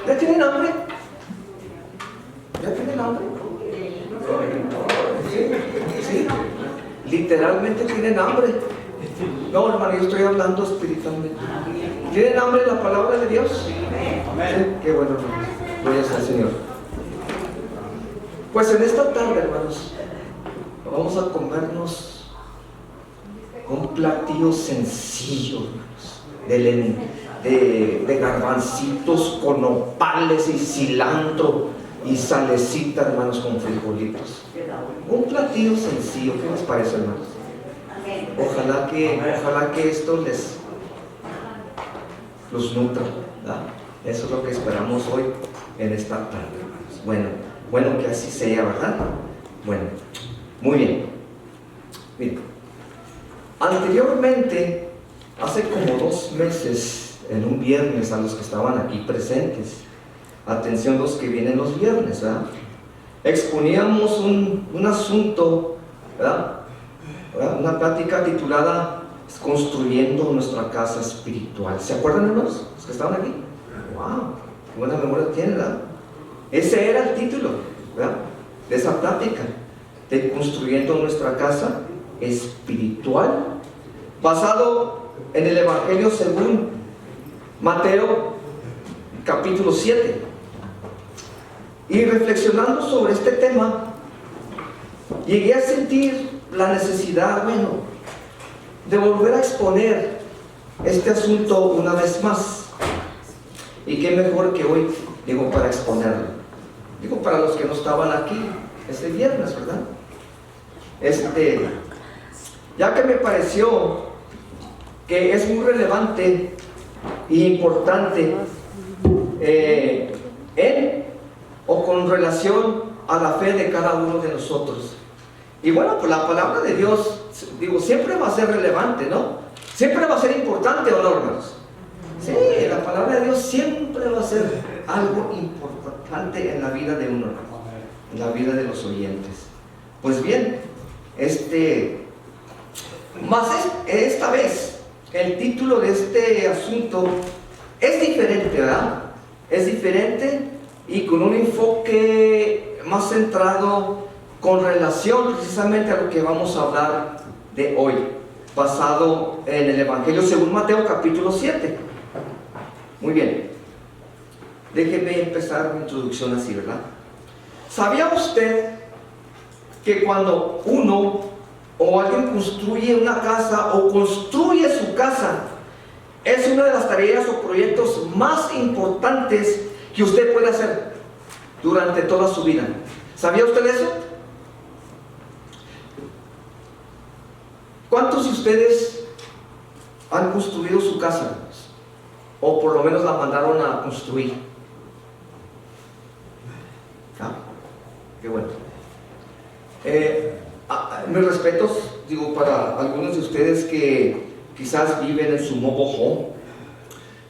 ¿Ya tienen hambre? ¿Ya tienen hambre? Sí, sí. Literalmente tienen hambre. No, hermano, yo estoy hablando espiritualmente. ¿Tienen hambre de la palabra de Dios? Sí, qué bueno, hermanos. Gloria al Señor. Pues en esta tarde, hermanos, vamos a comernos un platillo sencillo, hermanos, de garbancitos con nopales y cilantro y salecita, hermanos, con frijolitos. Un platillo sencillo. ¿Qué les parece, hermanos? Ojalá que esto los nutra, ¿verdad? Eso es lo que esperamos hoy en esta tarde, hermanos. Bueno, que así sea, ¿verdad? Bueno, muy bien. Miren, anteriormente, hace como 2 meses, en un viernes, a los que estaban aquí presentes, atención los que vienen los viernes, ¿verdad? Exponíamos un asunto, ¿verdad? Una plática titulada Construyendo nuestra casa espiritual. ¿Se acuerdan, hermanos? Los que estaban aquí. ¡Wow! ¡Qué buena memoria tienen, ¿verdad? Ese era el título, ¿verdad?, de esa plática, de Construyendo nuestra casa espiritual, basado en el Evangelio según Mateo, capítulo 7. Y reflexionando sobre este tema, llegué a sentir la necesidad, de volver a exponer este asunto una vez más. Y qué mejor que hoy, para exponerlo. Para los que no estaban aquí este viernes, ¿verdad? Ya que me pareció que es muy relevante y importante en o con relación a la fe de cada uno de nosotros. Y pues la palabra de Dios, siempre va a ser relevante, ¿no? Siempre va a ser importante, ¿o no, hermanos? Sí, la palabra de Dios siempre va a ser algo importante en la vida de uno, en la vida de los oyentes. Pues bien, esta vez, el título de este asunto es diferente, ¿verdad? Es diferente y con un enfoque más centrado con relación precisamente a lo que vamos a hablar de hoy, basado en el Evangelio según Mateo capítulo 7. Muy bien, déjeme empezar mi introducción así, ¿verdad? ¿Sabía usted que cuando uno o alguien construye una casa o construye su casa, es una de las tareas o proyectos más importantes que usted puede hacer durante toda su vida? ¿Sabía usted eso? ¿Cuántos de ustedes han construido su casa? O por lo menos la mandaron a construir. Qué bueno. Mis respetos, para algunos de ustedes que quizás viven en su mobile home,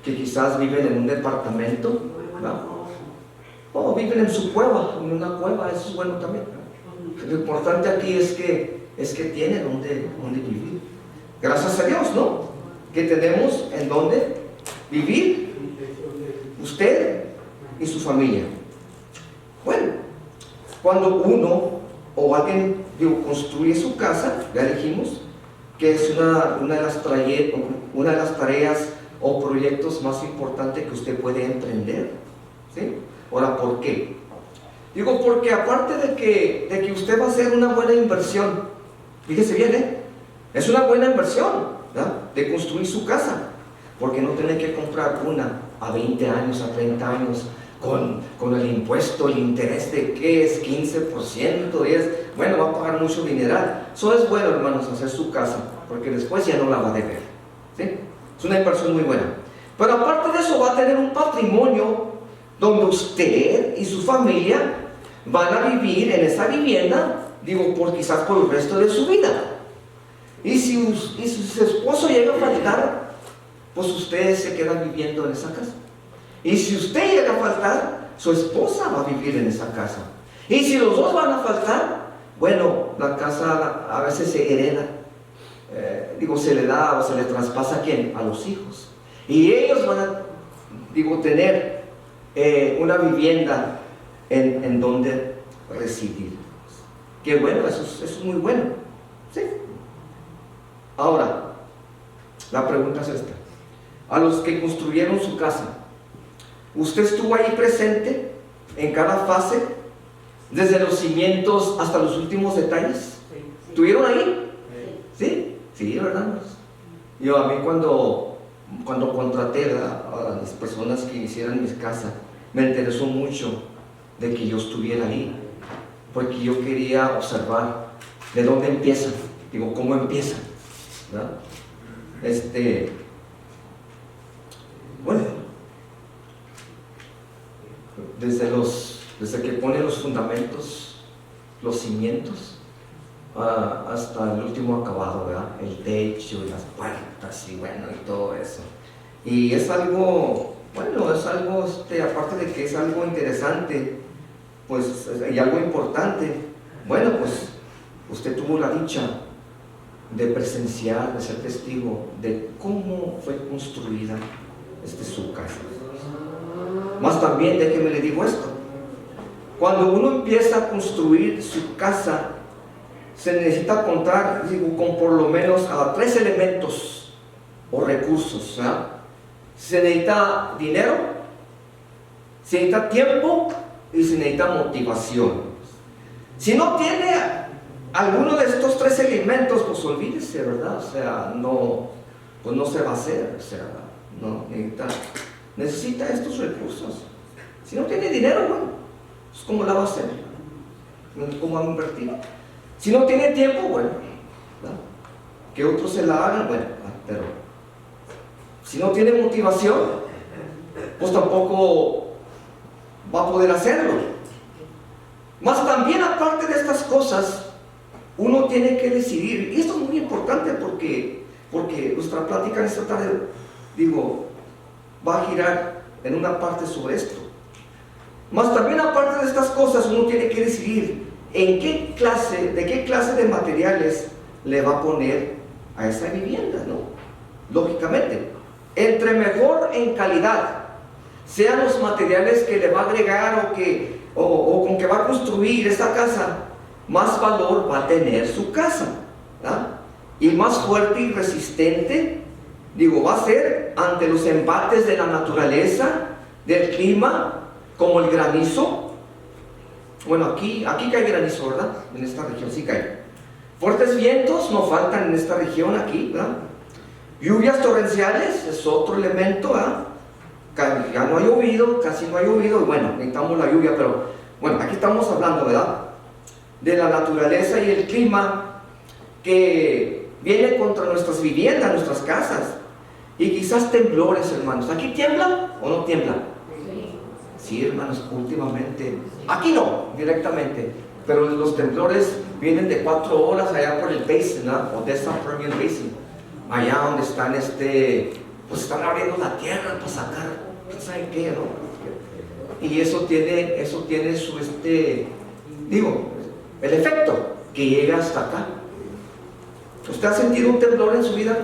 que quizás viven en un departamento, ¿verdad? O viven en su cueva, en una cueva, eso es bueno también. Lo importante aquí es que tienen donde vivir. Gracias a Dios, ¿no? Que tenemos en donde vivir, usted y su familia. Bueno, cuando uno o alguien construye su casa, ya dijimos que es una de las tareas o proyectos más importantes que usted puede emprender, ¿sí? Ahora, ¿por qué? Porque aparte de que usted va a hacer una buena inversión, fíjese bien, es una buena inversión, ¿verdad?, de construir su casa, porque no tiene que comprar una a 20 años, a 30 años, con el impuesto, el interés de ¿qué es? 15%, 10%, va a pagar mucho dineral. Eso es bueno, hermanos, hacer su casa, porque después ya no la va a deber, ¿sí? Es una inversión muy buena. Pero aparte de eso, va a tener un patrimonio donde usted y su familia van a vivir en esa vivienda, quizás por el resto de su vida. Y si su esposo llega a faltar, pues ustedes se quedan viviendo en esa casa. Y si usted llega a faltar, su esposa va a vivir en esa casa. Y si los dos van a faltar, la casa a veces se hereda, se le da o se le traspasa ¿a quién? A los hijos. Y ellos van a, tener una vivienda en donde residir. Qué bueno, eso es muy bueno. ¿Sí? Ahora, la pregunta es esta. A los que construyeron su casa, ¿usted estuvo ahí presente en cada fase? Desde los cimientos hasta los últimos detalles. ¿Estuvieron ahí? ¿Sí? Sí, ¿verdad? Yo a mí cuando contraté a las personas que hicieran mis casas, me interesó mucho de que yo estuviera ahí, porque yo quería observar de dónde empieza, digo, cómo empieza, ¿verdad? Bueno, desde que pone los fundamentos, los cimientos, hasta el último acabado, ¿verdad? El techo y las puertas y bueno, y todo eso. Y es algo, bueno, es algo, aparte de que es algo interesante, pues, y algo importante, bueno, pues, usted tuvo la dicha de presenciar, de ser testigo de cómo fue construida su casa. Más también, déjeme le digo esto, cuando uno empieza a construir su casa, se necesita contar, digo, con por lo menos 3 elementos o recursos, ¿verdad? Se necesita dinero, se necesita tiempo y se necesita motivación. Si no tiene alguno de estos 3 elementos, pues olvídese, ¿verdad? O sea, no, pues no se va a hacer, o sea, no, necesita estos recursos. Si no tiene dinero, bueno, pues ¿cómo la va a hacer? ¿Cómo va a invertir? Si no tiene tiempo, bueno, ¿verdad? Que otros se la hagan, bueno, pero si no tiene motivación, pues tampoco va a poder hacerlo. Más también, aparte de estas cosas, uno tiene que decidir, y esto es muy importante porque nuestra plática en esta tarde, digo, va a girar en una parte sobre esto. Más también, aparte de estas cosas, uno tiene que decidir de qué clase de materiales le va a poner a esa vivienda, ¿no? Lógicamente, entre mejor en calidad sean los materiales que le va a agregar o con que va a construir esta casa, más valor va a tener su casa, ¿verdad? Y más fuerte y resistente, digo, va a ser ante los embates de la naturaleza, del clima, como el granizo. Bueno, aquí cae granizo, ¿verdad? En esta región sí cae. Fuertes vientos no faltan en esta región aquí, ¿verdad? Lluvias torrenciales es otro elemento, ¿verdad? Ya no ha llovido, casi no ha llovido, y bueno, necesitamos la lluvia, pero bueno, aquí estamos hablando, ¿verdad? De la naturaleza y el clima que viene contra nuestras viviendas, nuestras casas, y quizás temblores, hermanos. ¿Aquí tiembla o no tiembla? Sí, hermanos, últimamente, aquí no, directamente, pero los temblores vienen de 4 horas allá por el basin, ¿no? Odessa Permian Basin, allá donde están pues están abriendo la tierra para sacar, ¿saben qué, no? Y eso tiene su, digo, el efecto que llega hasta acá. ¿Usted ha sentido un temblor en su vida?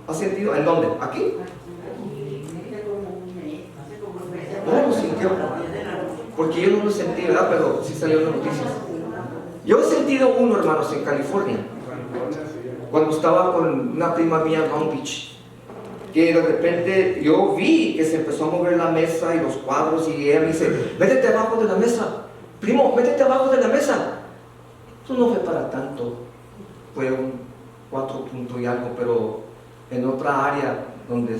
¿Ha sentido? ¿En dónde? ¿Aquí? No lo sintió, porque yo no lo sentí, ¿verdad? Pero sí salió en las noticias. Yo he sentido uno, hermanos, en California, cuando estaba con una prima mía en Long Beach, que de repente yo vi que se empezó a mover la mesa y los cuadros, y ella me dice, métete abajo de la mesa, primo, métete abajo de la mesa. Eso no fue para tanto, fue un 4 puntos y algo, pero en otra área donde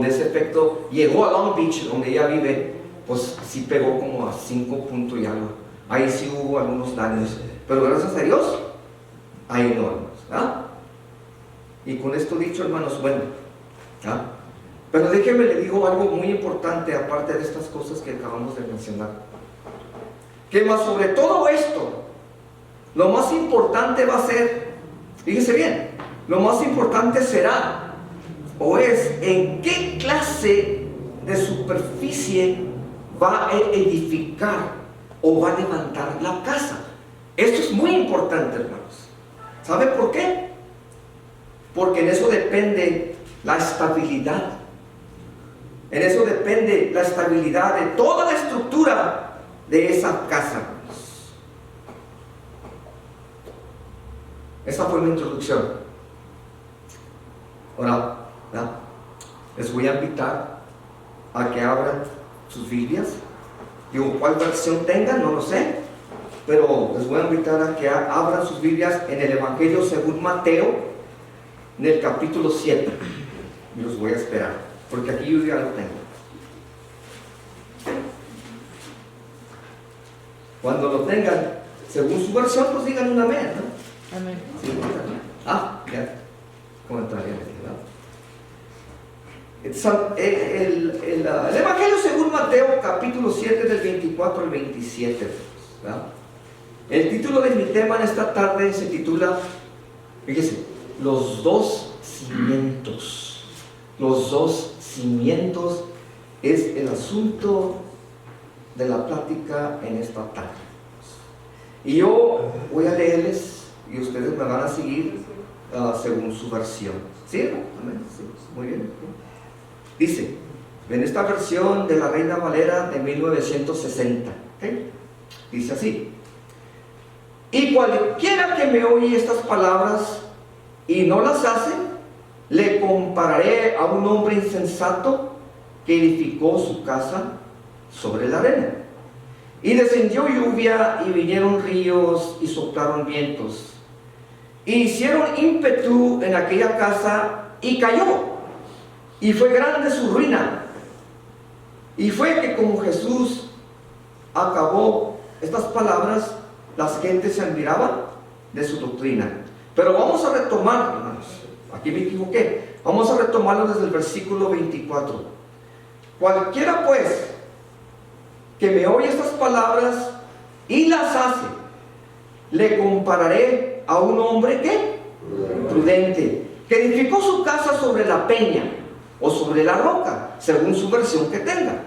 ese efecto llegó a Long Beach, donde ella vive, pues sí pegó como a 5 puntos y algo. Ahí sí hubo algunos daños, pero gracias a Dios, ahí no, hermanos, ¿verdad? Y con esto dicho, hermanos, bueno, ¿verdad? Pero déjenme le digo algo muy importante, aparte de estas cosas que acabamos de mencionar, que más sobre todo esto, lo más importante va a ser, fíjese bien, lo más importante será o es en qué clase de superficie va a edificar o va a levantar la casa. Esto es muy importante, hermanos. ¿Sabe por qué? Porque en eso depende la estabilidad En eso depende la estabilidad de toda la estructura de esa casa. Esa fue mi introducción. Ahora, ¿verdad?, les voy a invitar a que abran sus Biblias. Digo, cuál versión tengan, no lo sé, pero les voy a invitar a que abran sus Biblias en el Evangelio según Mateo, en el capítulo 7. Y los voy a esperar, porque aquí yo ya lo tengo. Cuando lo tengan, según su versión, pues digan un amén, ¿no? Amén. Sí, ya. ¿Cómo entraría aquí, ¿verdad? El Evangelio según Mateo, capítulo 7, del 24 al 27. ¿Verdad? El título de mi tema en esta tarde se titula, fíjese, los dos cimientos. Los dos cimientos es el asunto de la plática en esta tarde. Y yo voy a leerles y ustedes me van a seguir según su versión. ¿Sí? ¿Amén? Sí, muy bien. Dice, en esta versión de la Reina Valera de 1960, ¿okay?, dice así: y cualquiera que me oye estas palabras y no las hace, le compararé a un hombre insensato que edificó su casa sobre la arena. Y descendió lluvia, y vinieron ríos, y soplaron vientos, y hicieron ímpetu en aquella casa, y cayó, y fue grande su ruina. Y fue que como Jesús acabó estas palabras, las gentes se admiraban de su doctrina. Pero vamos a retomar, hermanos, aquí me equivoqué, vamos a retomarlo desde el versículo 24. Cualquiera pues que me oye estas palabras y las hace, le compararé a un hombre ¿qué? Prudente, que edificó su casa sobre la peña o sobre la roca, según su versión que tenga.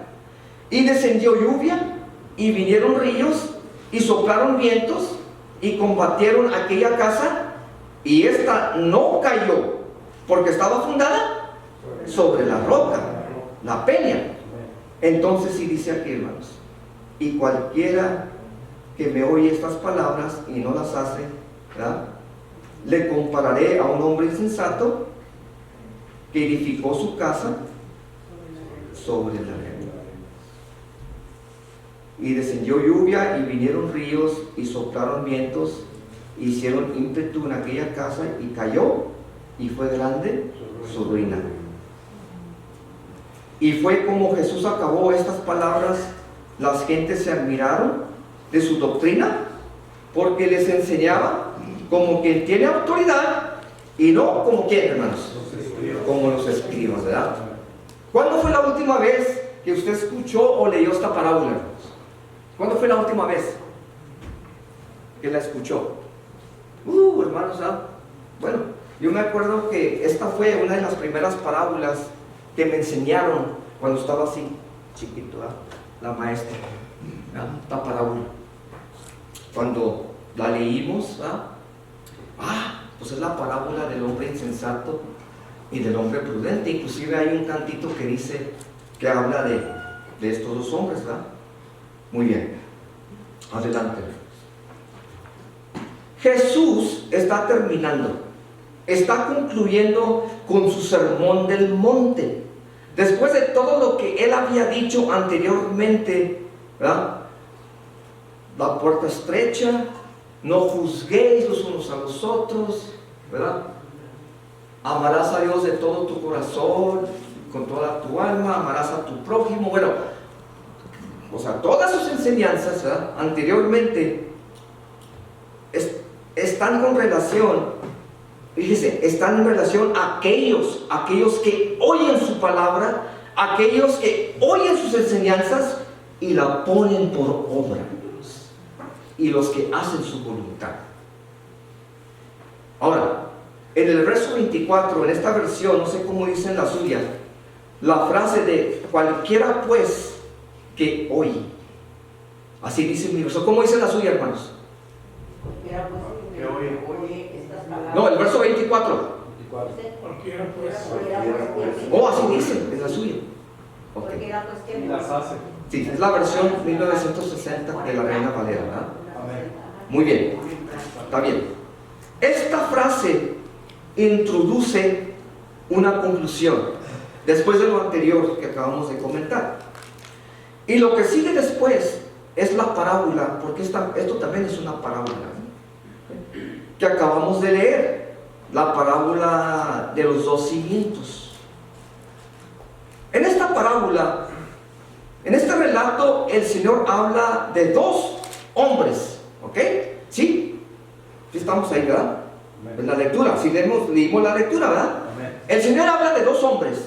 Y descendió lluvia, y vinieron ríos, y soplaron vientos, y combatieron aquella casa, y ésta no cayó, porque estaba fundada sobre la roca, la peña. Entonces sí dice aquí, hermanos, y cualquiera que me oye estas palabras y no las hace, ¿verdad?, le compararé a un hombre insensato que edificó su casa sobre la arena. Y descendió lluvia, y vinieron ríos, y soplaron vientos, hicieron ímpetu en aquella casa, y cayó, y fue grande su ruina. Y fue como Jesús acabó estas palabras, las gentes se admiraron de su doctrina, porque les enseñaba como quien tiene autoridad, y no como quien, hermanos, como los escribas, ¿verdad? ¿Cuándo fue la última vez que usted escuchó o leyó esta parábola, hermanos? ¿Cuándo fue la última vez que la escuchó? Hermanos, bueno, yo me acuerdo que esta fue una de las primeras parábolas que me enseñaron cuando estaba así, chiquito, ¿verdad?, la maestra, ¿verdad?, esta parábola. Cuando la leímos, ¿verdad?, pues es la parábola del hombre insensato y del hombre prudente. Inclusive hay un cantito que dice, que habla de estos dos hombres, ¿verdad? Muy bien, adelante. Jesús está terminando, está concluyendo con su sermón del monte. Después de todo lo que él había dicho anteriormente, ¿verdad?, la puerta estrecha, no juzguéis los unos a los otros, ¿verdad?, amarás a Dios de todo tu corazón, con toda tu alma, amarás a tu prójimo. Bueno, o sea, todas sus enseñanzas, ¿verdad?, anteriormente están con relación, fíjese, están en relación a aquellos que oyen su palabra, aquellos que oyen sus enseñanzas y la ponen por obra, y los que hacen su voluntad. Ahora, en el verso 24, en esta versión, no sé cómo dice en la suya, la frase de cualquiera pues que oye. Así dice mi verso. ¿Cómo dice la suya, hermanos? Cualquiera pues que oye estas palabras. No, el verso 24. Cualquiera pues. Oh, así dice en la suya. Ok. Porque la cuestión Las hace. Sí, es la versión 1960 de la Reina Valera, ¿verdad? Amén. Muy bien, está bien. Esta frase introduce una conclusión después de lo anterior que acabamos de comentar. Y lo que sigue después es la parábola, porque esto también es una parábola, ¿no?, que acabamos de leer, la parábola de los 2 cimientos. En esta parábola, en este relato, el Señor habla de 2 hombres, ¿ok? ¿Sí? ¿Sí estamos ahí, verdad? En la lectura, si leímos la lectura, ¿verdad? Amén. El Señor habla de 2 hombres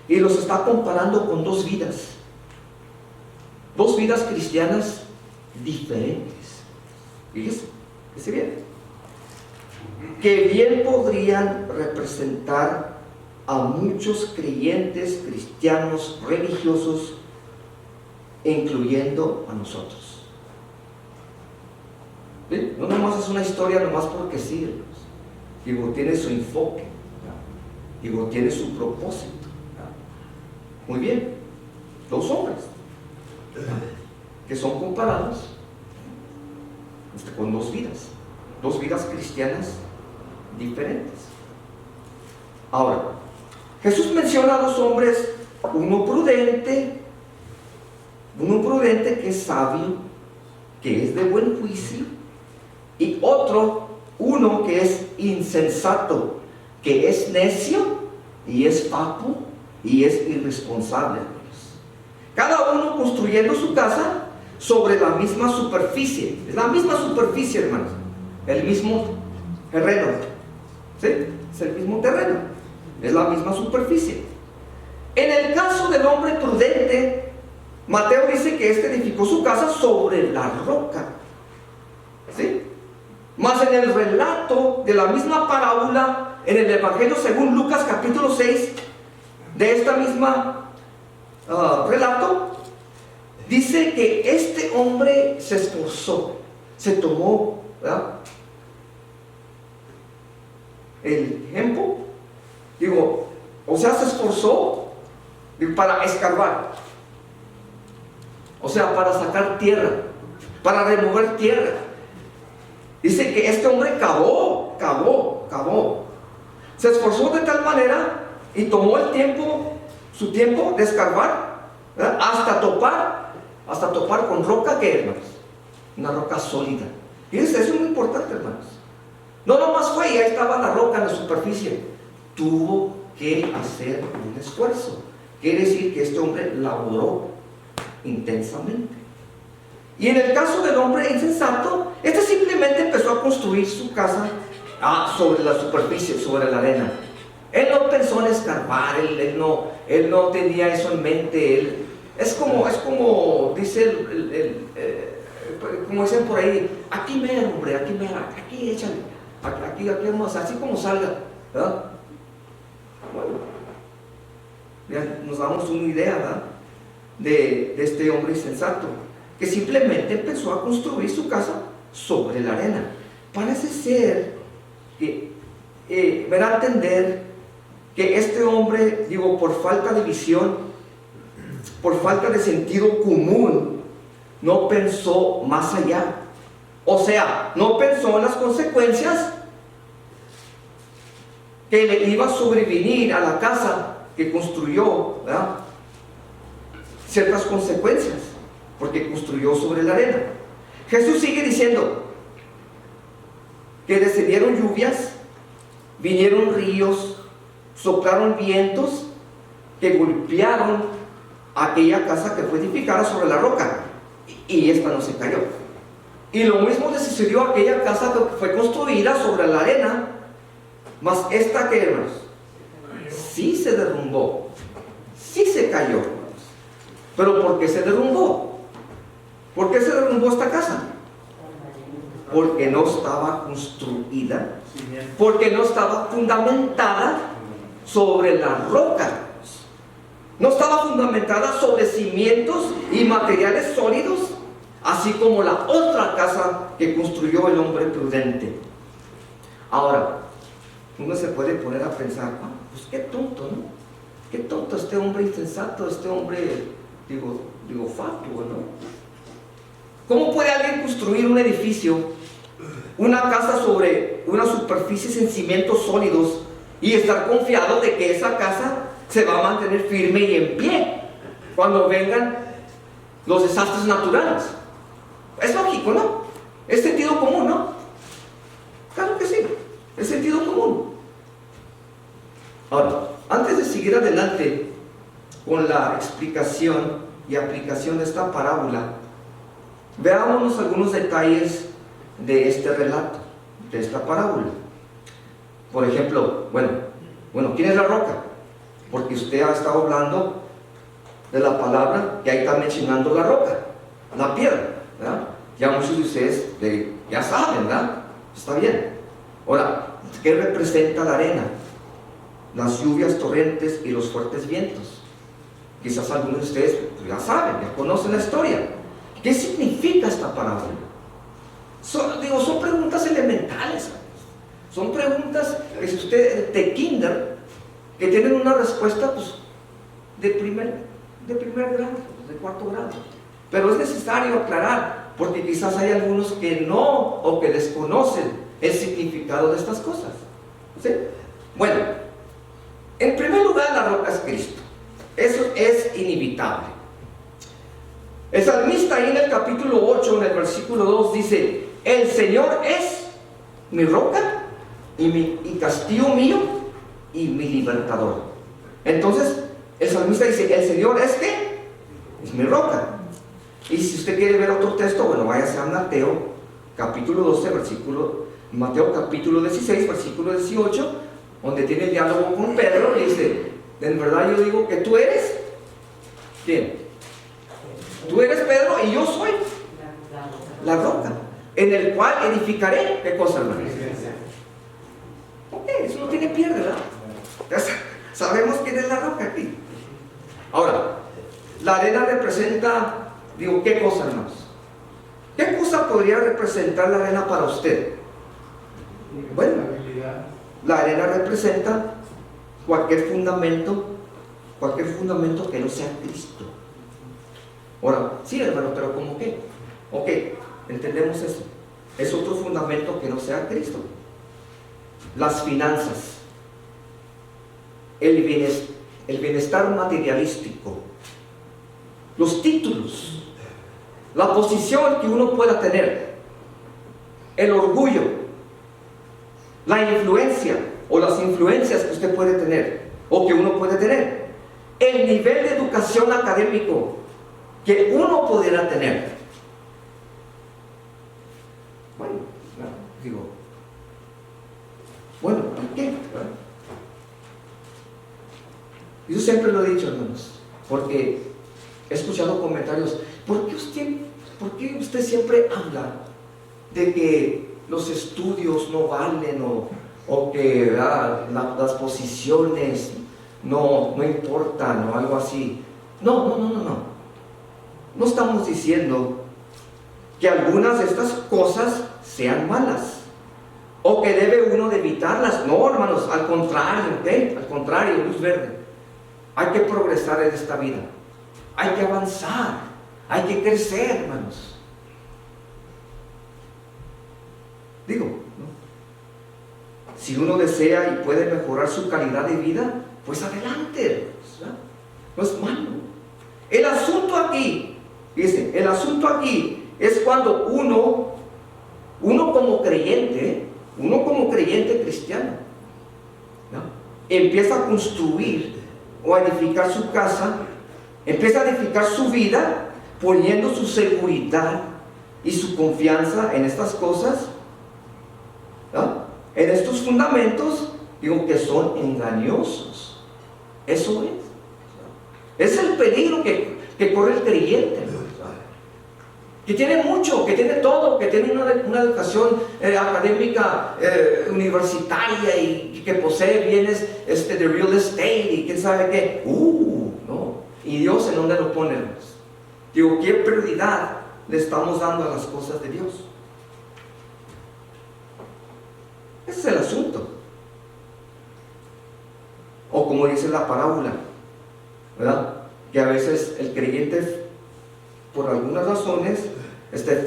y los está comparando con 2 vidas. 2 vidas cristianas diferentes. Fíjese bien. Que bien podrían representar a muchos creyentes cristianos religiosos, incluyendo a nosotros. ¿Sí? No nomás es una historia nomás porque sí, hermanos. Digo, tiene su enfoque, ¿no? Digo, tiene su propósito, ¿no? Muy bien, 2 hombres que son comparados con 2 vidas cristianas diferentes. Ahora, Jesús menciona a 2 hombres, uno prudente que es sabio, que es de buen juicio, y uno que es insensato, que es necio y es fatuo y es irresponsable. Cada uno construyendo su casa sobre la misma superficie. Es la misma superficie, hermanos. El mismo terreno. ¿Sí? Es el mismo terreno. Es la misma superficie. En el caso del hombre prudente, Mateo dice que éste edificó su casa sobre la roca. ¿Sí? Mas en el relato de la misma parábola, en el Evangelio según Lucas capítulo 6, de esta misma relato, dice que este hombre se esforzó, se tomó, ¿verdad?, el tiempo, se esforzó para escarbar, para sacar tierra, para remover tierra. Dice que este hombre cavó, se esforzó de tal manera y tomó su tiempo de escarbar, ¿verdad?, hasta topar con roca, que, hermanos, una roca sólida. Fíjense, eso es muy importante, hermanos. No nomás fue y ahí estaba la roca en la superficie. Tuvo que hacer un esfuerzo. Quiere decir que este hombre laboró intensamente. Y en el caso del hombre insensato, este simplemente empezó a construir su casa sobre la superficie, sobre la arena. Él no pensó en escarbar, él no tenía eso en mente. Es como dice como dicen por ahí, aquí mero, hombre, aquí échale, aquí vamos, así como salga, ¿verdad? Bueno, ya nos damos una idea, ¿verdad?, de este hombre insensato, que simplemente empezó a construir su casa sobre la arena. Parece ser que me da a entender que este hombre, por falta de visión, por falta de sentido común, no pensó más allá. O sea, no pensó en las consecuencias que le iba a sobrevenir a la casa que construyó, ¿verdad?, ciertas consecuencias, porque construyó sobre la arena. Jesús sigue diciendo que descendieron lluvias, vinieron ríos, soplaron vientos que golpearon aquella casa que fue edificada sobre la roca, y esta no se cayó. Y lo mismo le sucedió a aquella casa que fue construida sobre la arena, mas esta, que, hermanos, sí se derrumbó, sí se cayó, hermanos. ¿Pero por qué se derrumbó? ¿Por qué se derrumbó esta casa? Porque no estaba construida, porque no estaba fundamentada sobre la roca. No estaba fundamentada sobre cimientos y materiales sólidos, así como la otra casa que construyó el hombre prudente. Ahora, uno se puede poner a pensar, pues qué tonto, ¿no? qué tonto este hombre insensato, este hombre, digo fatuo, ¿no? ¿Cómo puede alguien construir un edificio, una casa sobre una superficie en cimientos sólidos y estar confiado de que esa casa se va a mantener firme y en pie cuando vengan los desastres naturales? Es lógico, ¿no? Es sentido común, ¿no? Claro que sí, es sentido común. Ahora, antes de seguir adelante con la explicación y aplicación de esta parábola, veámonos algunos detalles de este relato, de esta parábola. Por ejemplo, bueno, ¿quién es la roca? Porque usted ha estado hablando de la palabra que ahí está mencionando la roca, la piedra, ¿verdad? Ya muchos de ustedes ya saben, ¿verdad? Está bien. Ahora, ¿qué representa la arena? Las lluvias, torrentes y los fuertes vientos. Quizás algunos de ustedes ya saben, ya conocen la historia. ¿Qué significa esta parábola? Son preguntas elementales. Son preguntas que si usted de kinder, que tienen una respuesta pues, de primer grado, de cuarto grado. Pero es necesario aclarar, porque quizás hay algunos que no o que desconocen el significado de estas cosas. ¿Sí? Bueno, en primer lugar, la roca es Cristo. Eso es inevitable. El salmista ahí en el capítulo 8, en el versículo 2, dice: el Señor es mi roca y castillo mío y mi libertador. Entonces, el salmista dice: el Señor es ¿qué? Es mi roca. Y si usted quiere ver otro texto, bueno, váyase a Mateo capítulo 12, Mateo capítulo 16, versículo 18, donde tiene el diálogo con Pedro, y dice: en verdad yo digo que tú eres, ¿quién? Tú eres Pedro y yo soy la roca, en el cual edificaré, ¿qué cosa, hermano? Ok, eso no tiene pierde, ¿verdad? Ya sabemos quién es la roca aquí. Ahora, la arena representa, ¿qué cosa, hermanos? ¿Qué cosa podría representar la arena para usted? Bueno, la arena representa cualquier fundamento que no sea Cristo. Ahora, sí, hermano, pero ¿cómo qué? Ok, entendemos eso. Es otro fundamento que no sea Cristo. Las finanzas, el bienestar materialístico, los títulos, la posición que uno pueda tener, el orgullo, la influencia o las influencias que usted puede tener o que uno puede tener, el nivel de educación académico que uno pudiera tener. Bueno, ¿y qué? Yo siempre lo he dicho, hermanos, porque he escuchado comentarios: ¿por qué usted siempre habla de que los estudios no valen o que las posiciones no importan o algo así? No estamos diciendo que algunas de estas cosas sean malas o que debe uno de evitarlas. No, hermanos, al contrario, ¿ok? Al contrario, luz verde. Hay que progresar en esta vida. Hay que avanzar. Hay que crecer, hermanos. ¿no? Si uno desea y puede mejorar su calidad de vida, pues adelante, ¿verdad? No es malo. El asunto aquí, fíjense, el asunto aquí es cuando uno como creyente cristiano, ¿no? Empieza a construir o a edificar su casa, empieza a edificar su vida, poniendo su seguridad y su confianza en estas cosas, ¿no? En estos fundamentos, que son engañosos. Eso es el peligro que corre el creyente, que tiene mucho, que tiene todo, que tiene una educación académica universitaria y que posee bienes de real estate y quién sabe qué. No. ¿Y Dios en dónde lo pone? ¿Qué prioridad le estamos dando a las cosas de Dios? Ese es el asunto. O como dice la parábola, ¿verdad? Que a veces el creyente, por algunas razones,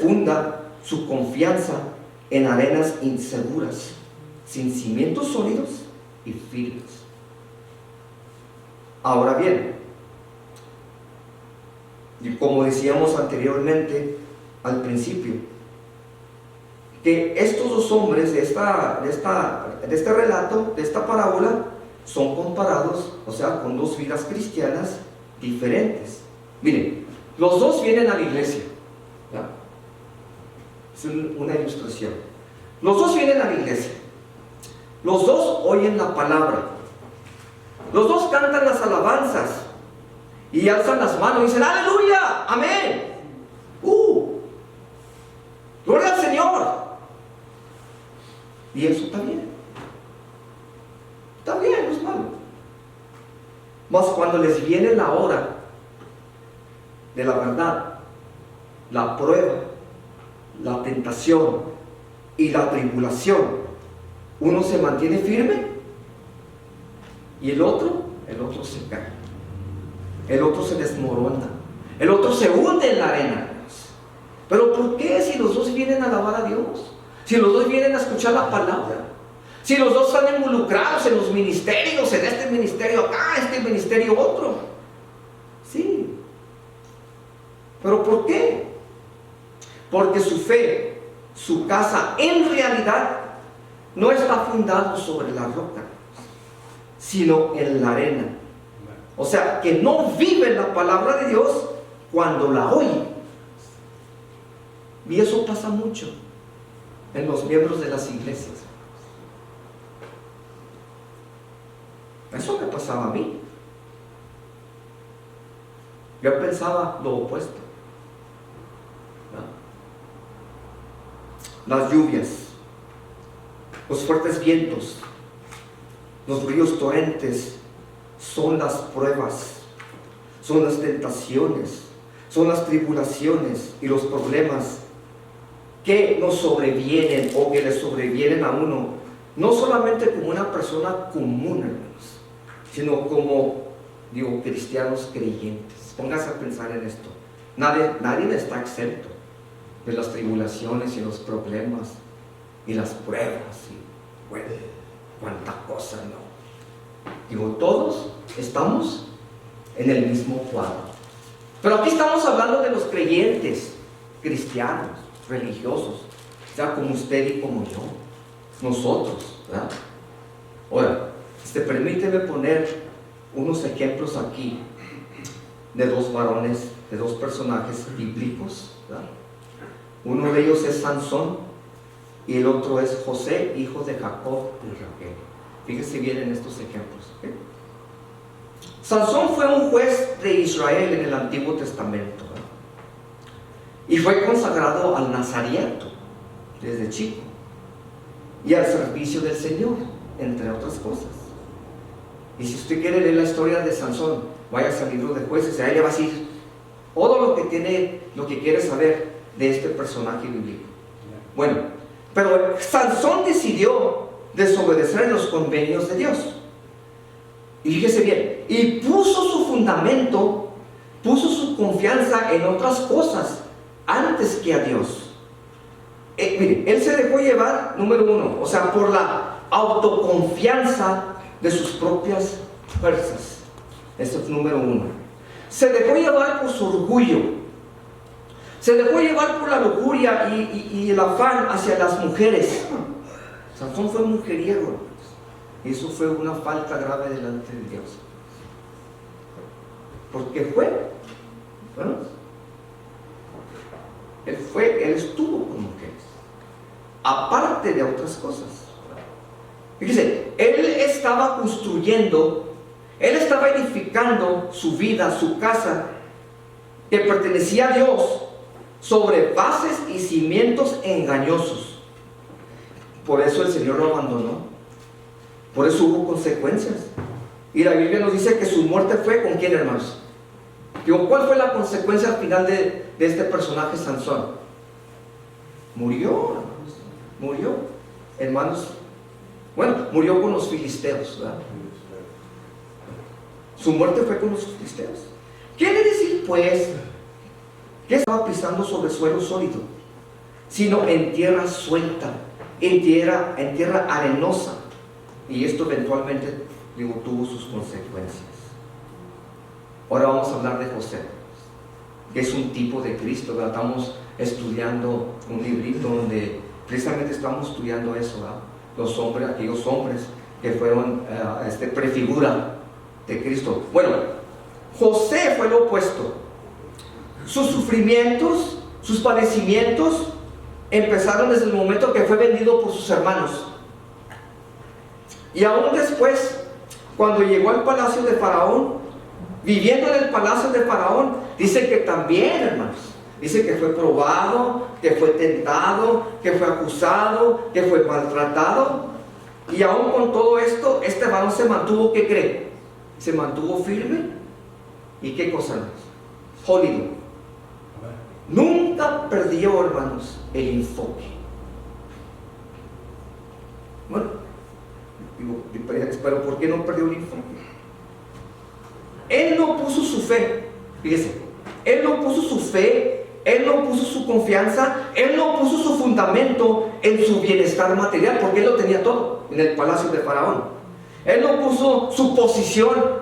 funda su confianza en arenas inseguras, sin cimientos sólidos y firmes. Ahora bien, y como decíamos anteriormente, al principio, que estos dos hombres de este relato, de esta parábola, son comparados, o sea, con dos vidas cristianas diferentes. Miren, los dos vienen a la iglesia, ¿ya? Es una ilustración. Los dos vienen a la iglesia, los dos oyen la palabra, los dos cantan las alabanzas y alzan las manos y dicen aleluya, amén, gloria al Señor. Y eso está bien, no es malo. Mas cuando les viene la hora de la verdad, la prueba, la tentación y la tribulación, uno se mantiene firme y el otro se cae, el otro se desmorona, el otro se hunde en la arena. ¿Pero por qué? Si los dos vienen a alabar a Dios, si los dos vienen a escuchar la palabra, si los dos están involucrados en los ministerios, en este ministerio acá, este ministerio otro. Sí. ¿Pero por qué? Porque su fe, su casa, en realidad no está fundado sobre la roca, sino en la arena. O sea, que no vive la palabra de Dios cuando la oye. Y eso pasa mucho en los miembros de las iglesias. Eso me pasaba a mí. Yo pensaba lo opuesto, ¿no? Las lluvias, los fuertes vientos, los ríos torrentes son las pruebas, son las tentaciones, son las tribulaciones y los problemas que nos sobrevienen o que le sobrevienen a uno, no solamente como una persona común, hermanos, sino como, cristianos creyentes. Póngase a pensar en esto. Nadie está exento de las tribulaciones y los problemas y las pruebas y, bueno, cuánta cosa, ¿no? Todos estamos en el mismo cuadro. Pero aquí estamos hablando de los creyentes, cristianos, religiosos, ya como usted y como yo, nosotros, ¿verdad? Ahora, permíteme poner unos ejemplos aquí de dos varones, de dos personajes bíblicos, ¿verdad? Uno de ellos es Sansón y el otro es José, hijo de Jacob y Raquel. Fíjese bien en estos ejemplos, ¿okay? Sansón fue un juez de Israel en el Antiguo Testamento, ¿verdad? Y fue consagrado al nazariato desde chico y al servicio del Señor, entre otras cosas. Y si usted quiere leer la historia de Sansón, vaya al libro de Jueces, y ahí le va a decir todo lo que quiere saber de este personaje bíblico. Bueno, pero Sansón decidió desobedecer los convenios de Dios. Y fíjese bien, y puso su fundamento, puso su confianza en otras cosas antes que a Dios. Mire, él se dejó llevar, número uno, o sea, por la autoconfianza de sus propias fuerzas. Eso es número uno. Se dejó llevar por su orgullo, se dejó llevar por la lujuria y el afán hacia las mujeres. Sansón fue mujeriego, y eso fue una falta grave delante de Dios. Porque él estuvo con mujeres, aparte de otras cosas. Fíjese, él estaba construyendo, él estaba edificando su vida, su casa, que pertenecía a Dios, sobre bases y cimientos engañosos. Por eso el Señor lo abandonó, por eso hubo consecuencias. Y la Biblia nos dice que su muerte fue ¿con quién, hermanos? ¿Cuál fue la consecuencia al final de este personaje Sansón? Murió, hermanos. Bueno, murió con los filisteos, ¿verdad? Su muerte fue con los filisteos. Quiere decir, pues, que estaba pisando sobre suelo sólido, sino en tierra suelta, en tierra arenosa. Y esto eventualmente, tuvo sus consecuencias. Ahora vamos a hablar de José, que es un tipo de Cristo, ¿verdad? Estamos estudiando un librito donde precisamente estamos estudiando eso, ¿verdad? Los hombres, aquellos hombres que fueron prefigura de Cristo. Bueno, José fue lo opuesto. Sus sufrimientos, sus padecimientos empezaron desde el momento que fue vendido por sus hermanos. Y aún después, cuando llegó al palacio de Faraón, viviendo en el palacio de Faraón, dice que también, hermanos, dice que fue probado, que fue tentado, que fue acusado, que fue maltratado. Y aún con todo esto, este varón se mantuvo, ¿qué cree? Se mantuvo firme. ¿Y qué cosa más? Sólido. Nunca perdió, hermanos, el enfoque. Bueno, pero ¿por qué no perdió el enfoque? Él no puso su fe, fíjese, él no puso su fe, él no puso su confianza, él no puso su fundamento en su bienestar material, porque él lo tenía todo en el palacio de Faraón. Él no puso su posición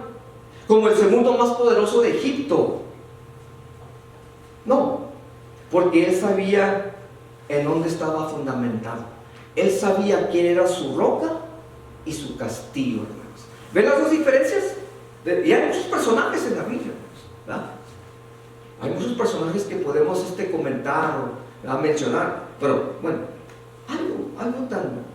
como el segundo más poderoso de Egipto. No, porque él sabía en dónde estaba fundamentado. Él sabía quién era su roca y su castillo, hermanos. ¿Ven las dos diferencias? Y hay muchos personajes en la Biblia, ¿verdad? Hay muchos personajes que podemos comentar o mencionar, pero bueno, algo tan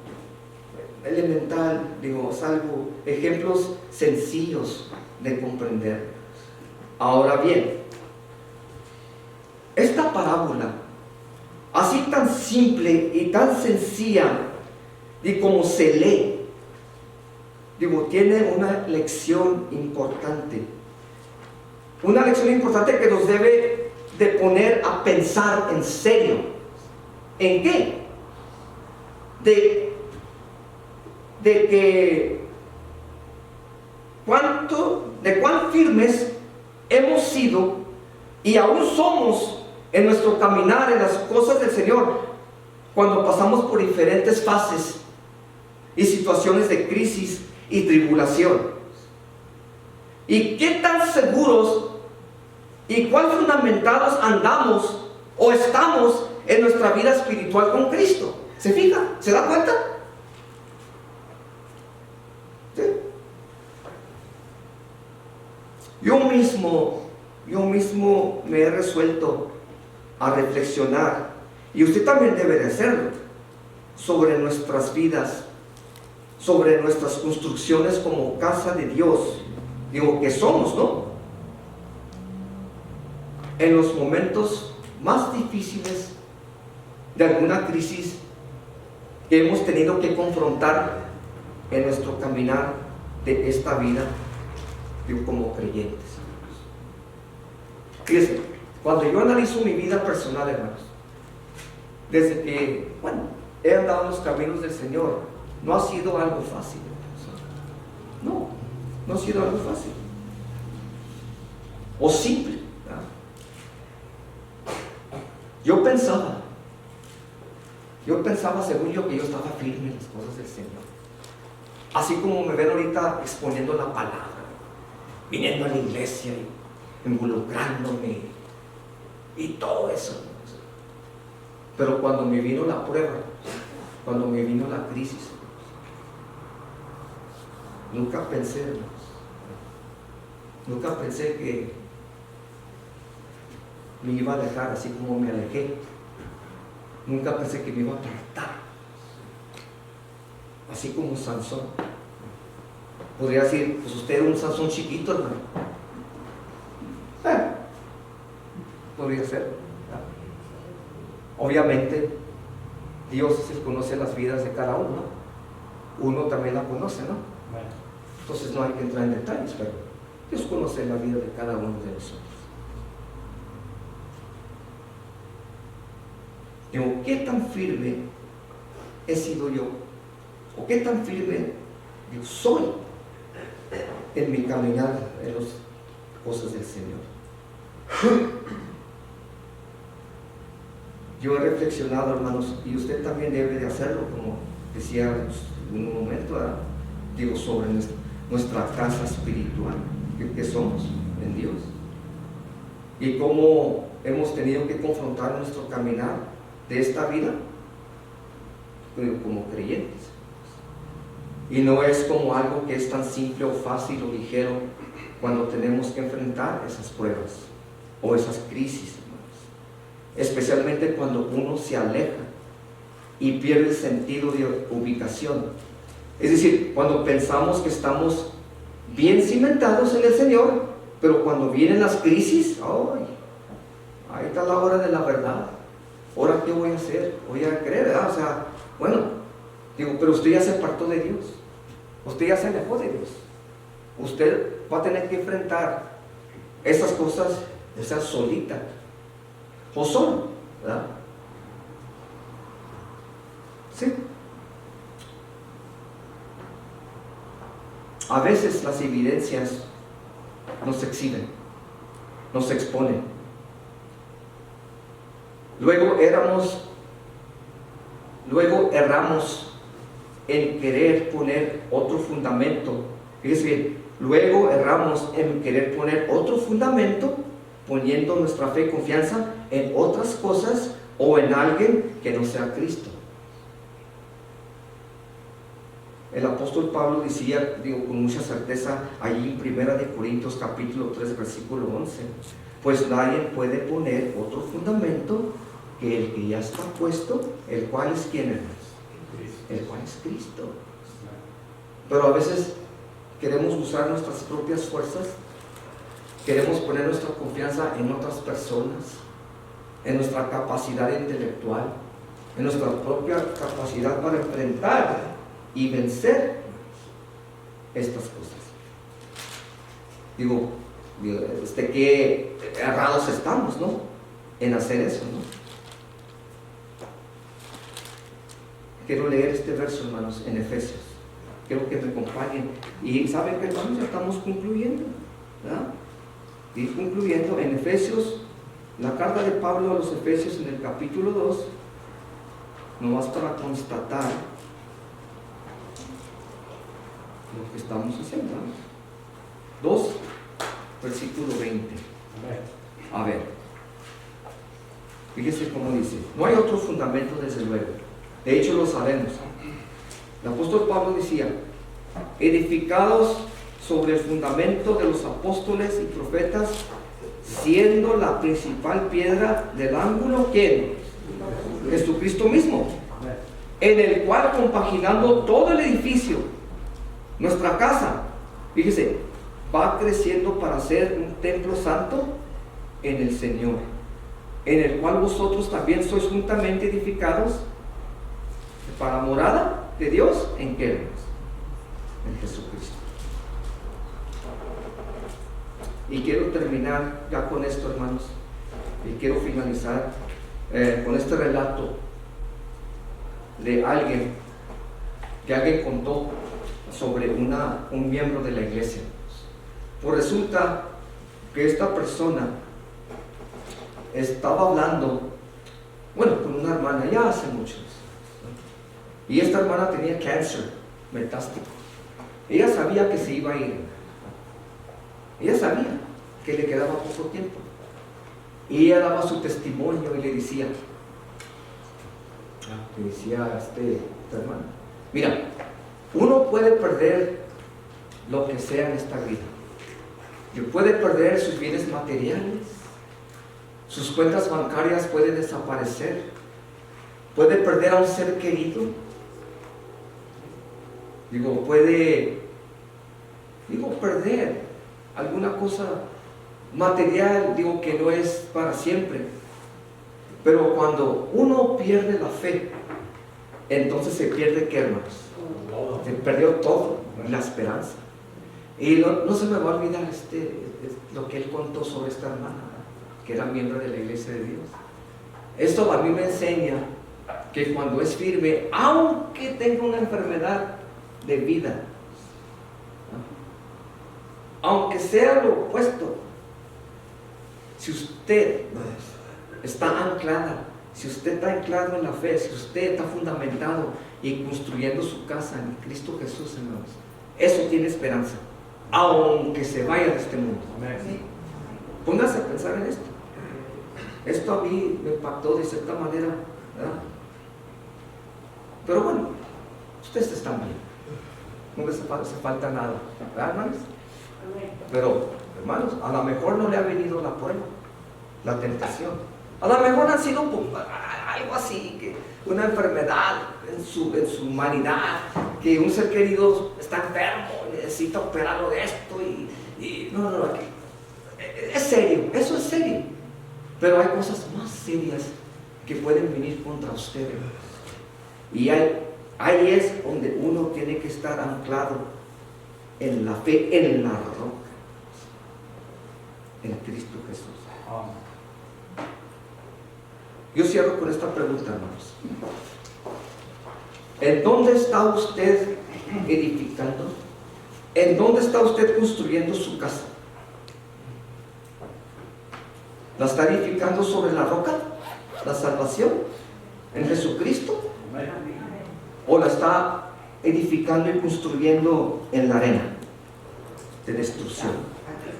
elemental, algo, ejemplos sencillos de comprender. Ahora bien, esta parábola, así tan simple y tan sencilla y como se lee, tiene una lección importante. Una lección importante que nos debe de poner a pensar en serio. ¿En qué? De cuán firmes hemos sido y aún somos en nuestro caminar en las cosas del Señor cuando pasamos por diferentes fases y situaciones de crisis y tribulación. Y qué tan seguros y cuán fundamentados andamos o estamos en nuestra vida espiritual con Cristo. ¿Se fija? ¿Se da cuenta? ¿Sí? Yo mismo me he resuelto a reflexionar, y usted también debe de hacerlo, sobre nuestras vidas, sobre nuestras construcciones como casa de Dios, que somos, ¿no? En los momentos más difíciles de alguna crisis que hemos tenido que confrontar en nuestro caminar de esta vida, como creyentes. Fíjense, cuando yo analizo mi vida personal, hermanos, desde que, he andado en los caminos del Señor, no ha sido algo fácil. No ha sido algo fácil o simple, ¿verdad? Yo pensaba según yo que yo estaba firme en las cosas del Señor, así como me ven ahorita exponiendo la palabra, viniendo a la iglesia y involucrándome y todo eso. Pero cuando me vino la prueba, cuando me vino la crisis, nunca pensé, hermanos, nunca pensé que me iba a dejar así como me alejé. Nunca pensé que me iba a apartar, así como Sansón. Podría decir, pues usted era un Sansón chiquito, hermano. Podría ser. Obviamente, Dios es el que conoce las vidas de cada uno, ¿no? Uno también la conoce, ¿no? Entonces no hay que entrar en detalles, pero Dios conoce la vida de cada uno de nosotros. Digo, ¿qué tan firme he sido yo? ¿O qué tan firme yo soy en mi caminar en las cosas del Señor. Yo he reflexionado, hermanos, y usted también debe de hacerlo, como decía en un momento, ¿verdad? Digo, sobre nuestra casa espiritual, que somos en Dios, y cómo hemos tenido que confrontar nuestro caminar de esta vida como creyentes. Y no es como algo que es tan simple o fácil o ligero cuando tenemos que enfrentar esas pruebas o esas crisis, hermanos. Especialmente cuando uno se aleja y pierde el sentido de ubicación. Es decir, cuando pensamos que estamos bien cimentados en el Señor, pero cuando vienen las crisis, ¡ay! Ahí está la hora de la verdad. ¿Ahora qué voy a hacer? Voy a creer, ¿verdad? O sea, bueno, digo, pero usted ya se apartó de Dios. Usted ya se alejó de Dios. Usted va a tener que enfrentar esas cosas, esas solita o solo, ¿verdad? Sí. A veces las evidencias nos exhiben, nos exponen. Luego erramos en querer poner otro fundamento. Fíjese bien, luego erramos en querer poner otro fundamento, poniendo nuestra fe y confianza en otras cosas o en alguien que no sea Cristo. El apóstol Pablo decía, digo, con mucha certeza, allí en 1 Corintios capítulo 3, versículo 11, pues nadie puede poner otro fundamento que el que ya está puesto, el cual es ¿quién, hermanos? El cual es Cristo. Pero a veces queremos usar nuestras propias fuerzas, queremos poner nuestra confianza en otras personas, en nuestra capacidad intelectual, en nuestra propia capacidad para enfrentar y vencer estas cosas. Digo, qué errados estamos, ¿no? En hacer eso, ¿no? Quiero leer este verso, hermanos, en Efesios. Quiero que me acompañen. Y saben que, hermanos, ya estamos concluyendo, ¿verdad? Y concluyendo en Efesios, la carta de Pablo a los Efesios en el capítulo 2, nomás para constatar lo que estamos haciendo, ¿no? 2, versículo 20. A ver, fíjese cómo dice: no hay otro fundamento, desde luego. De hecho, lo sabemos. El apóstol Pablo decía: edificados sobre el fundamento de los apóstoles y profetas, siendo la principal piedra del ángulo, ¿quién? Jesucristo mismo, en el cual, compaginando todo el edificio, nuestra casa, fíjese, va creciendo para ser un templo santo en el Señor, en el cual vosotros también sois juntamente edificados para morada de Dios. ¿En qué? En Jesucristo. Y quiero terminar ya con esto, hermanos, y quiero finalizar con este relato de alguien que alguien contó sobre un miembro de la iglesia. Pues resulta que esta persona estaba hablando, bueno, con una hermana ya hace muchos, ¿no? Y esta hermana tenía cáncer metástico. Ella sabía que se iba a ir. Ella sabía que le quedaba poco tiempo. Y ella daba su testimonio y le decía a esta hermana: mira, uno puede perder lo que sea en esta vida. Puede perder sus bienes materiales, sus cuentas bancarias pueden desaparecer, puede perder a un ser querido, puede perder alguna cosa material, que no es para siempre. Pero cuando uno pierde la fe, entonces se pierde, ¿qué, hermanos? Se perdió todo, la esperanza. Y no se me va a olvidar lo que él contó sobre esta hermana, que era miembro de la iglesia de Dios. Esto a mí me enseña que cuando es firme, aunque tenga una enfermedad de vida, aunque sea lo opuesto, si usted está anclada, si usted está anclado en la fe, si usted está fundamentado y construyendo su casa en Cristo Jesús, hermanos, eso tiene esperanza, aunque se vaya de este mundo. Póngase a pensar en esto. Esto a mí me impactó de cierta manera, ¿verdad? Pero bueno, ustedes están bien, no les hace falta nada, ¿verdad, hermanos? Pero, hermanos, a lo mejor no le ha venido la prueba, la tentación. A lo mejor ha sido algo así, que una enfermedad en su humanidad, que un ser querido está enfermo, necesita operarlo de esto no, es serio, eso es serio. Pero hay cosas más serias que pueden venir contra ustedes. Y ahí es donde uno tiene que estar anclado en la fe, en la roca, en Cristo Jesús. Yo cierro con esta pregunta, hermanos. ¿En dónde está usted edificando? ¿En dónde está usted construyendo su casa? ¿La está edificando sobre la roca? ¿La salvación? ¿En Jesucristo? ¿O la está edificando y construyendo en la arena de destrucción?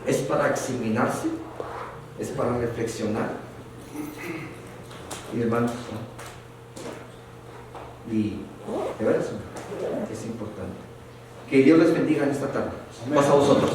¿Es para examinarse? ¿Es para reflexionar? Y hermanos, y de veras es importante. Que Dios les bendiga en esta tarde. Pasa a vosotros.